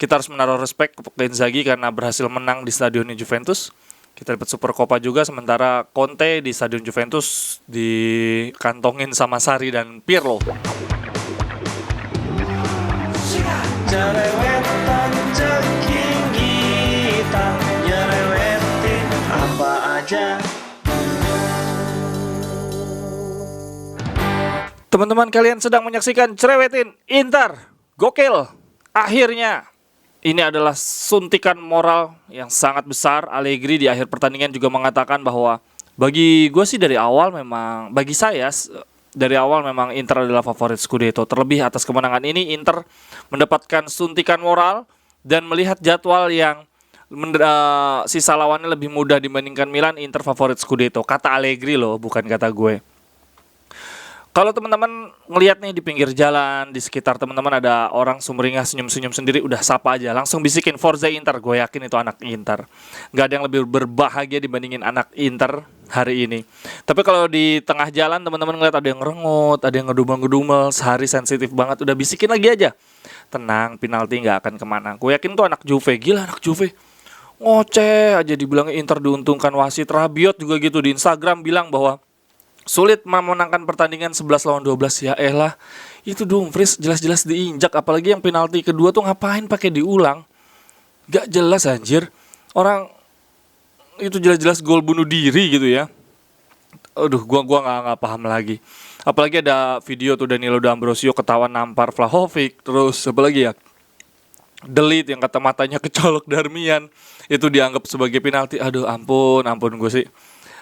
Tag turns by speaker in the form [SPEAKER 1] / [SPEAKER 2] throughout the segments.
[SPEAKER 1] Kita harus menaruh respect ke Inzaghi karena berhasil menang di stadionnya Juventus. Kita dapat Supercoppa juga, sementara Conte di stadion Juventus dikantongin sama Sarri dan Pirlo.
[SPEAKER 2] Jerewetan ceking kita, nyerewetin apa aja.
[SPEAKER 1] Teman-teman, kalian sedang menyaksikan Cerewetin Inter. Gokil. Akhirnya ini adalah suntikan moral yang sangat besar. Allegri di akhir pertandingan juga mengatakan bahwa bagi gue sih dari awal memang, bagi saya dari awal memang Inter adalah favorit Scudetto. Terlebih atas kemenangan ini Inter mendapatkan suntikan moral dan melihat jadwal yang sisa lawannya lebih mudah dibandingkan Milan. Inter favorit Scudetto. Kata Allegri loh, bukan kata gue. Kalau teman-teman ngelihat nih di pinggir jalan, di sekitar teman-teman ada orang sumringah senyum-senyum sendiri, udah sapa aja, langsung bisikin Forza Inter. Gue yakin itu anak Inter. Gak ada yang lebih berbahagia dibandingin anak Inter hari ini. Tapi kalau di tengah jalan teman-teman ngeliat ada yang rengut, ada yang ngedumel-ngedumel, sehari sensitif banget, udah bisikin lagi aja. Tenang, penalti gak akan kemana. Gue yakin tuh anak Juve, gila anak Juve. Ngoceh aja dibilangnya Inter diuntungkan wasit. Rabiot juga gitu di Instagram bilang bahwa sulit memenangkan pertandingan 11 lawan 12. Ya elah, itu Dumfries jelas-jelas diinjak. Apalagi yang penalti kedua tuh ngapain pakai diulang? Gak jelas anjir. Orang itu jelas-jelas gol bunuh diri gitu ya. Aduh, gua nggak paham lagi. Apalagi ada video tuh Danilo D'Ambrosio ketawa nampar Vlahovic. Terus apa lagi ya? Delit yang kata matanya kecolok Darmian. Itu dianggap sebagai penalti. Aduh, ampun gue sih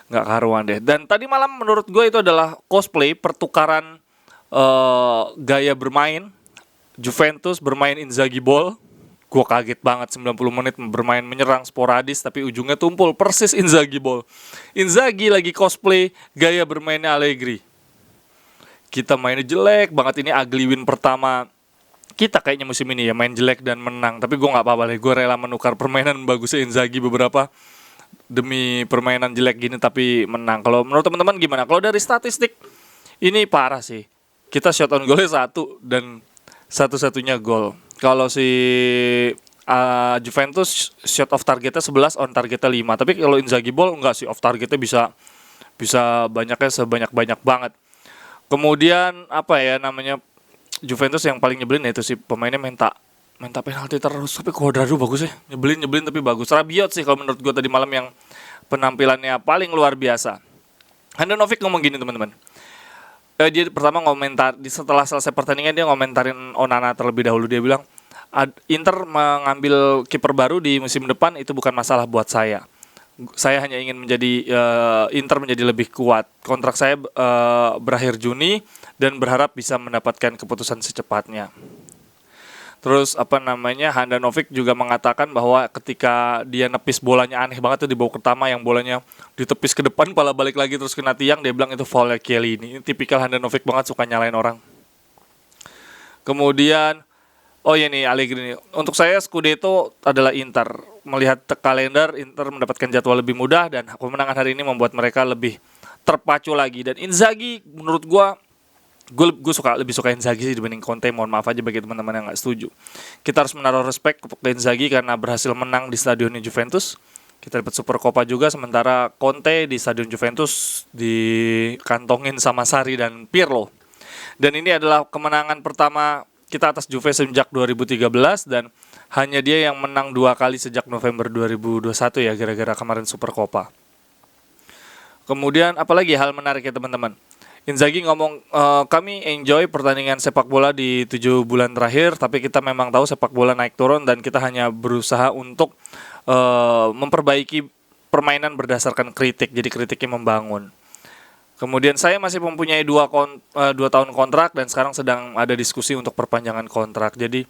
[SPEAKER 1] nggak karuan deh. Dan tadi malam menurut gue itu adalah cosplay pertukaran gaya bermain. Juventus bermain Inzaghi ball. Gue kaget banget 90 menit bermain menyerang sporadis tapi ujungnya tumpul persis Inzaghi ball. Inzaghi lagi cosplay gaya bermainnya Allegri. Kita mainnya jelek banget, ini ugly win pertama kita kayaknya musim ini ya, main jelek dan menang. Tapi gue nggak apa-apa deh, gue rela menukar permainan bagusnya Inzaghi beberapa demi permainan jelek gini tapi menang. Kalau menurut teman-teman gimana? Kalau dari statistik ini parah sih. Kita shot on goalnya 1 dan satu-satunya gol. Kalau si Juventus shot off targetnya 11, on targetnya 5. Tapi kalau Inzaghi ball enggak sih, off targetnya bisa banyaknya sebanyak-banyak banget. Kemudian apa ya namanya, Juventus yang paling nyebelin ya itu sih pemainnya minta penalti terus. Tapi Cuadrado bagus ya, nyebelin tapi bagus. Rabiot sih kalau menurut gue tadi malam yang penampilannya paling luar biasa. Handanovic ngomong gini teman-teman. Dia pertama komentar setelah selesai pertandingan, dia ngomentarin Onana terlebih dahulu. Dia bilang Inter mengambil kiper baru di musim depan itu bukan masalah buat saya. Saya hanya ingin Inter menjadi lebih kuat. Kontrak saya berakhir Juni dan berharap bisa mendapatkan keputusan secepatnya. Terus Handanovic juga mengatakan bahwa ketika dia nepis bolanya aneh banget tuh di babak pertama, yang bolanya ditepis ke depan pala balik lagi terus kena tiang, dia bilang itu foulnya Chiellini. Ini tipikal Handanovic banget, suka nyalain orang. Kemudian Allegri nih. Untuk saya Scudetto adalah Inter. Melihat kalender, Inter mendapatkan jadwal lebih mudah dan kemenangan hari ini membuat mereka lebih terpacu lagi. Dan Inzaghi menurut gue lebih suka Inzaghi sih dibanding Conte. Mohon maaf aja bagi teman-teman yang gak setuju. Kita harus menaruh respect ke Inzaghi karena berhasil menang di stadionnya Juventus. Kita dapat Supercoppa juga, sementara Conte di stadion Juventus dikantongin sama Sarri dan Pirlo. Dan ini adalah kemenangan pertama kita atas Juve sejak 2013 dan hanya dia yang menang 2 kali sejak November 2021 ya, gara-gara kemarin Supercoppa. Kemudian apalagi hal menarik ya teman-teman. Inzaghi ngomong, kami enjoy pertandingan sepak bola di 7 bulan terakhir, tapi kita memang tahu sepak bola naik turun dan kita hanya berusaha untuk memperbaiki permainan berdasarkan kritik, jadi kritiknya membangun. Kemudian saya masih mempunyai 2 tahun kontrak dan sekarang sedang ada diskusi untuk perpanjangan kontrak. Jadi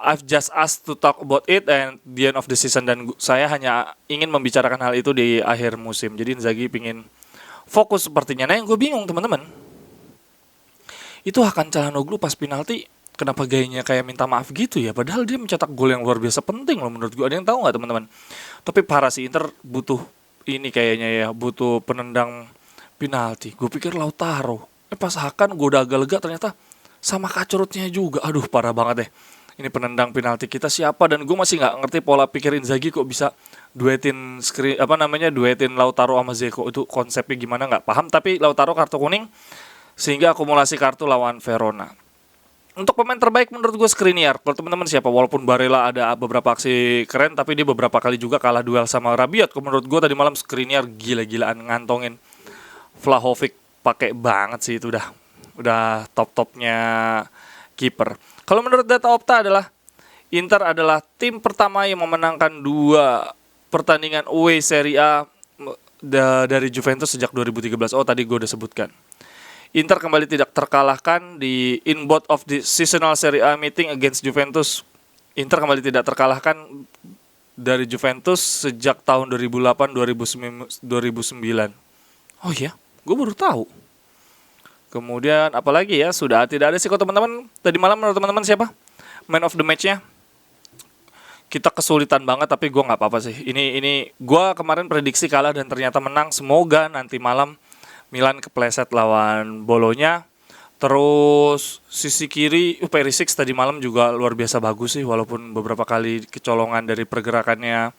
[SPEAKER 1] I've just asked to talk about it and the end of the season, dan saya hanya ingin membicarakan hal itu di akhir musim. Jadi Inzaghi pingin fokus sepertinya. Nah yang gue bingung teman-teman, itu Hakan Calhanoglu pas penalti kenapa gayanya kayak minta maaf gitu ya, padahal dia mencetak gol yang luar biasa penting loh menurut gue. Ada yang tahu nggak teman-teman? Tapi parah sih, Inter butuh ini kayaknya ya, butuh penendang penalti. Gue pikir Lautaro, pas Hakan gue udah agak lega, ternyata sama kacurutnya juga. Aduh parah banget deh. ini penendang penalti kita siapa, dan gue masih nggak ngerti pola pikir Inzaghi kok bisa duetin duetin Lautaro sama Dzeko. Itu konsepnya gimana nggak paham, tapi Lautaro kartu kuning sehingga akumulasi kartu lawan Verona. Untuk pemain terbaik menurut gue Skriniar. Kalau teman-teman siapa? Walaupun Barella ada beberapa aksi keren, tapi dia beberapa kali juga kalah duel sama Rabiot. Kalau menurut gue tadi malam Skriniar gila-gilaan ngantongin Vlahovic, pakai banget sih itu udah top-topnya kiper. Kalau menurut data Opta adalah Inter adalah tim pertama yang memenangkan 2 pertandingan away Serie A dari Juventus sejak 2013. Oh, tadi gue udah sebutkan. Inter kembali tidak terkalahkan di in both of the seasonal Serie A meeting against Juventus. Inter kembali tidak terkalahkan dari Juventus sejak tahun 2008-2009. Oh iya, gue baru tahu. Kemudian apalagi ya, sudah tidak ada sih kok teman-teman. Tadi malam menurut teman-teman siapa man of the match-nya? Kita kesulitan banget, tapi gue nggak apa-apa sih. Ini gue kemarin prediksi kalah dan ternyata menang. Semoga nanti malam Milan kepleset lawan Bolonya. Terus sisi kiri Perisic tadi malam juga luar biasa bagus sih, walaupun beberapa kali kecolongan dari pergerakannya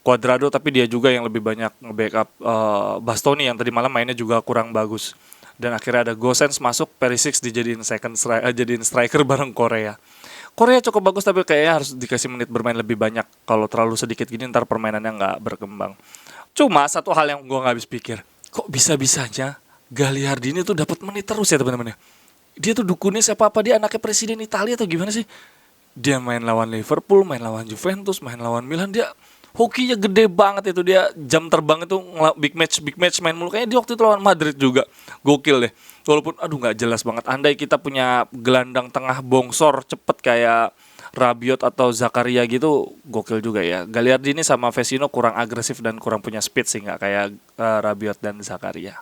[SPEAKER 1] Cuadrado, tapi dia juga yang lebih banyak nge-backup Bastoni yang tadi malam mainnya juga kurang bagus. Dan akhirnya ada Gosens masuk, Perisic dijadiin jadiin striker bareng Korea. Korea cukup bagus, tapi kayaknya harus dikasih menit bermain lebih banyak. Kalau terlalu sedikit gini ntar permainannya nggak berkembang. Cuma satu hal yang gue nggak habis pikir, kok bisa-bisanya Gagliardini tuh dapat menit terus ya teman-teman ya. Dia tuh dukunnya siapa dia anaknya presiden Italia atau gimana sih? Dia main lawan Liverpool, main lawan Juventus, main lawan Milan, dia hokinya gede banget itu, dia jam terbang itu big match main mulu. Kayaknya dia waktu itu lawan Madrid juga gokil deh. Walaupun nggak jelas banget. Andai kita punya gelandang tengah bongsor cepet kayak Rabiot atau Zakaria gitu, gokil juga ya. Gagliardini sama Vecino kurang agresif dan kurang punya speed sih, nggak kayak Rabiot dan Zakaria.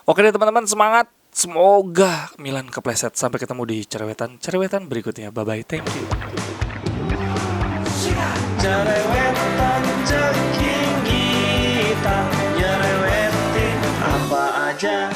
[SPEAKER 1] Oke deh teman-teman, semangat. Semoga Milan kepleset. Sampai ketemu di cerewetan berikutnya. Bye-bye, thank you.
[SPEAKER 2] Cerewetan ceking kita, nyerewetin apa aja.